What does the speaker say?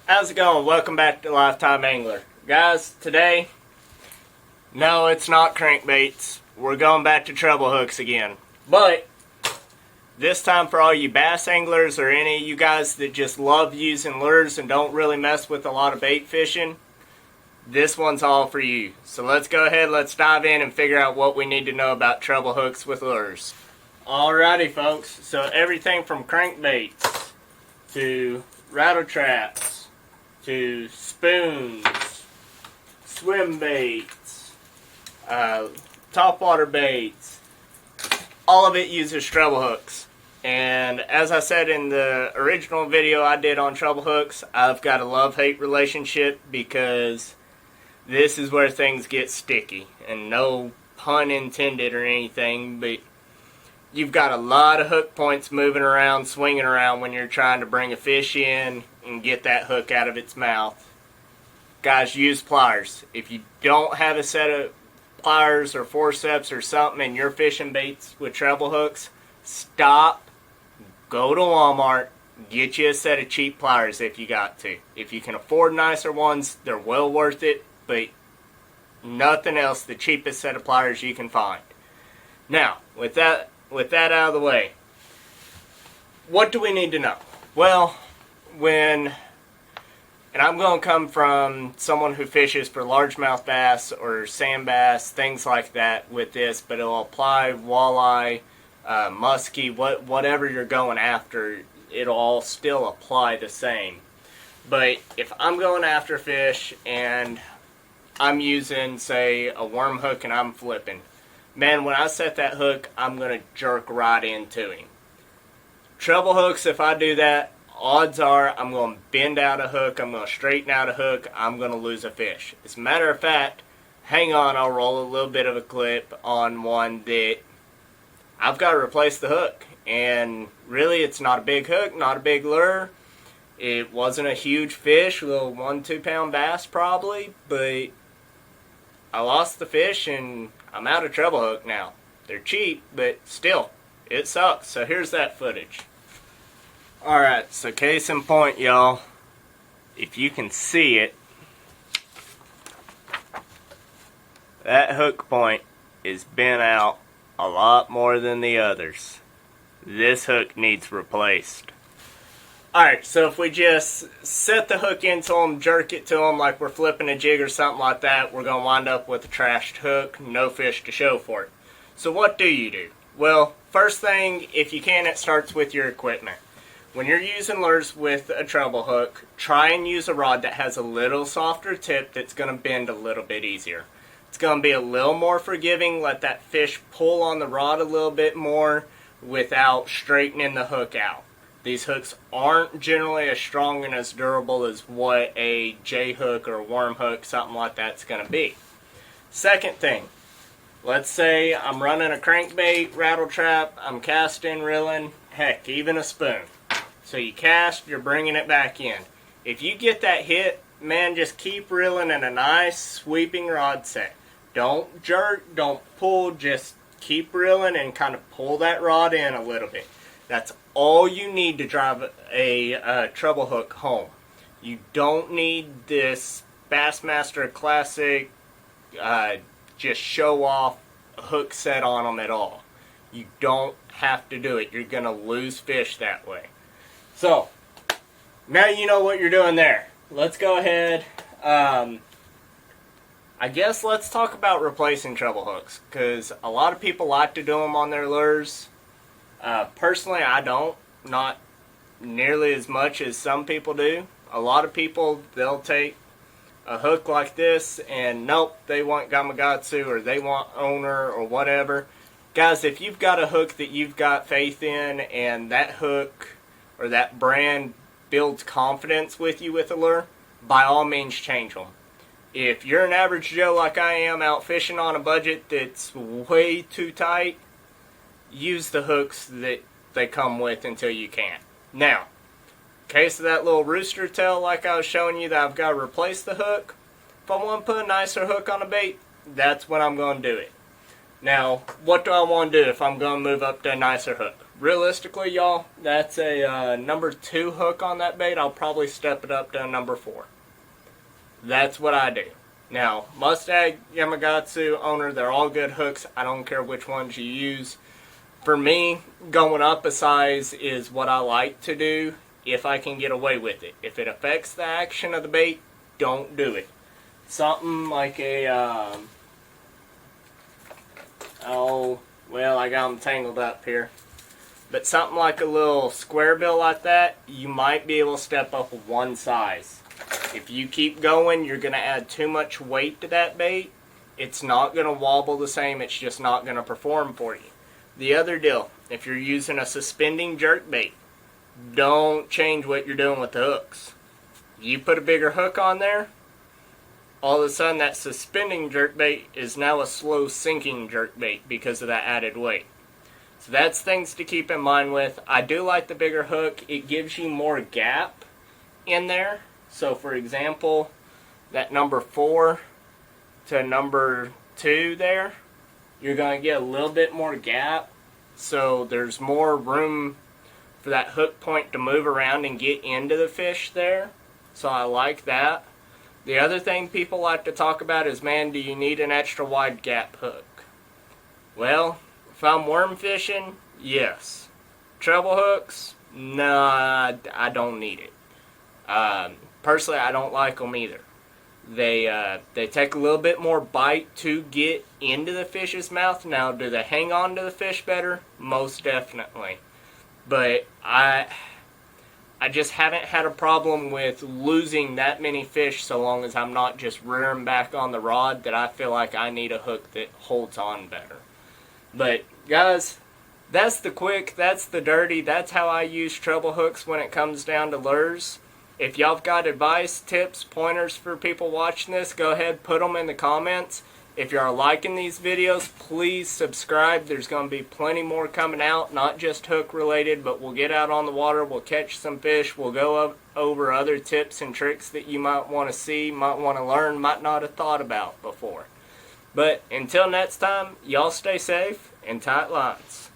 How's it going? Welcome back to Lifetime Angler. Guys, today, no, it's not crankbaits. We're going back to treble hooks again. But, this time for all you bass anglers or any of you guys that just love using lures and don't really mess with a lot of bait fishing, this one's all for you. So let's go ahead, let's dive in and figure out what we need to know about treble hooks with lures. Alrighty folks, so everything from crankbaits to rattle traps to spoons, swim baits, topwater baits, all of it uses treble hooks. And as I said in the original video I did on treble hooks, I've got a love-hate relationship because this is where things get sticky. And no pun intended or anything, but you've got a lot of hook points moving around, swinging around when you're trying to bring a fish in and get that hook out of its mouth. Guys, use pliers. If you don't have a set of pliers or forceps or something and you're fishing baits with treble hooks, stop, go to Walmart, get you a set of cheap pliers if you got to. If you can afford nicer ones, they're well worth it, but nothing else, the cheapest set of pliers you can find. Now, with that out of the way, what do we need to know? Well, and I'm going to come from someone who fishes for largemouth bass or sand bass, things like that with this, but it'll apply walleye, muskie, whatever you're going after, it'll all still apply the same. But if I'm going after fish and I'm using, say, a worm hook and I'm flipping, man, when I set that hook, I'm going to jerk right into him. Treble hooks, if I do that, odds are I'm going to bend out a hook, I'm going to straighten out a hook, I'm going to lose a fish. As a matter of fact, hang on, I'll roll a little bit of a clip on one that I've got to replace the hook. And really, it's not a big hook, not a big lure. It wasn't a huge fish, a little 1-2 pound bass probably, but I lost the fish and I'm out of treble hook now. They're cheap, but still, it sucks. So here's that footage. Alright, so case in point, y'all. If you can see it, that hook point is bent out a lot more than the others. This hook needs replaced. Alright, so if we just set the hook into them, jerk it to them like we're flipping a jig or something like that, we're going to wind up with a trashed hook, no fish to show for it. So what do? Well, first thing, if you can, it starts with your equipment. When you're using lures with a treble hook, try and use a rod that has a little softer tip that's going to bend a little bit easier. It's going to be a little more forgiving, let that fish pull on the rod a little bit more without straightening the hook out. These hooks aren't generally as strong and as durable as what a J-hook or a worm hook, something like that's going to be. Second thing, let's say I'm running a crankbait, rattle trap, I'm casting, reeling, heck, even a spoon. So you cast, you're bringing it back in. If you get that hit, man, just keep reeling in a nice sweeping rod set. Don't jerk, don't pull, just keep reeling and kind of pull that rod in a little bit. That's all you need to drive a treble hook home. You don't need this Bassmaster Classic just show off hook set on them at all. You don't have to do it. You're going to lose fish that way. So, now you know what you're doing there. Let's go ahead. I guess let's talk about replacing treble hooks, because a lot of people like to do them on their lures. Personally, I don't. Not nearly as much as some people do. A lot of people, they'll take a hook like this and nope, they want Gamakatsu or they want Owner or whatever. Guys, if you've got a hook that you've got faith in and that hook or that brand builds confidence with you with a lure, by all means change them. If you're an average Joe like I am out fishing on a budget that's way too tight, use the hooks that they come with until you can't. Now, in case of that little rooster tail like I was showing you that I've got to replace the hook, if I want to put a nicer hook on a bait, that's when I'm going to do it. Now, what do I want to do if I'm going to move up to a nicer hook? realistically, y'all, that's a number 2 hook on that bait. I'll probably step it up to a number 4. That's what I do. Now, Mustang, Yamagatsu, Owner, they're all good hooks. I don't care which ones you use. For me, going up a size is what I like to do if I can get away with it. If it affects the action of the bait, don't do it. Something like a, oh, well, I got them tangled up here. But something like a little square bill like that, you might be able to step up one size. If you keep going, you're going to add too much weight to that bait. It's not going to wobble the same. It's just not going to perform for you. The other deal, if you're using a suspending jerk bait, don't change what you're doing with the hooks. You put a bigger hook on there, all of a sudden that suspending jerk bait is now a slow sinking jerk bait because of that added weight. So that's things to keep in mind with. I do like the bigger hook. It gives you more gap in there. So for example, that number 4 to number 2 there, you're going to get a little bit more gap. So there's more room for that hook point to move around and get into the fish there. So I like that. The other thing people like to talk about is, man, do you need an extra wide gap hook? Well, if I'm worm fishing, yes. Treble hooks, nah, I don't need it. Personally, I don't like them either. They take a little bit more bite to get into the fish's mouth. Now, do they hang on to the fish better? Most definitely. But I just haven't had a problem with losing that many fish so long as I'm not just rearing back on the rod that I feel like I need a hook that holds on better. But, guys, that's the quick, that's the dirty, that's how I use treble hooks when it comes down to lures. If y'all have got advice, tips, pointers for people watching this, go ahead, put them in the comments. If you are liking these videos, please subscribe. There's going to be plenty more coming out, not just hook related, but we'll get out on the water, we'll catch some fish, we'll go over other tips and tricks that you might want to see, might want to learn, might not have thought about before. But until next time, y'all stay safe and tight lines.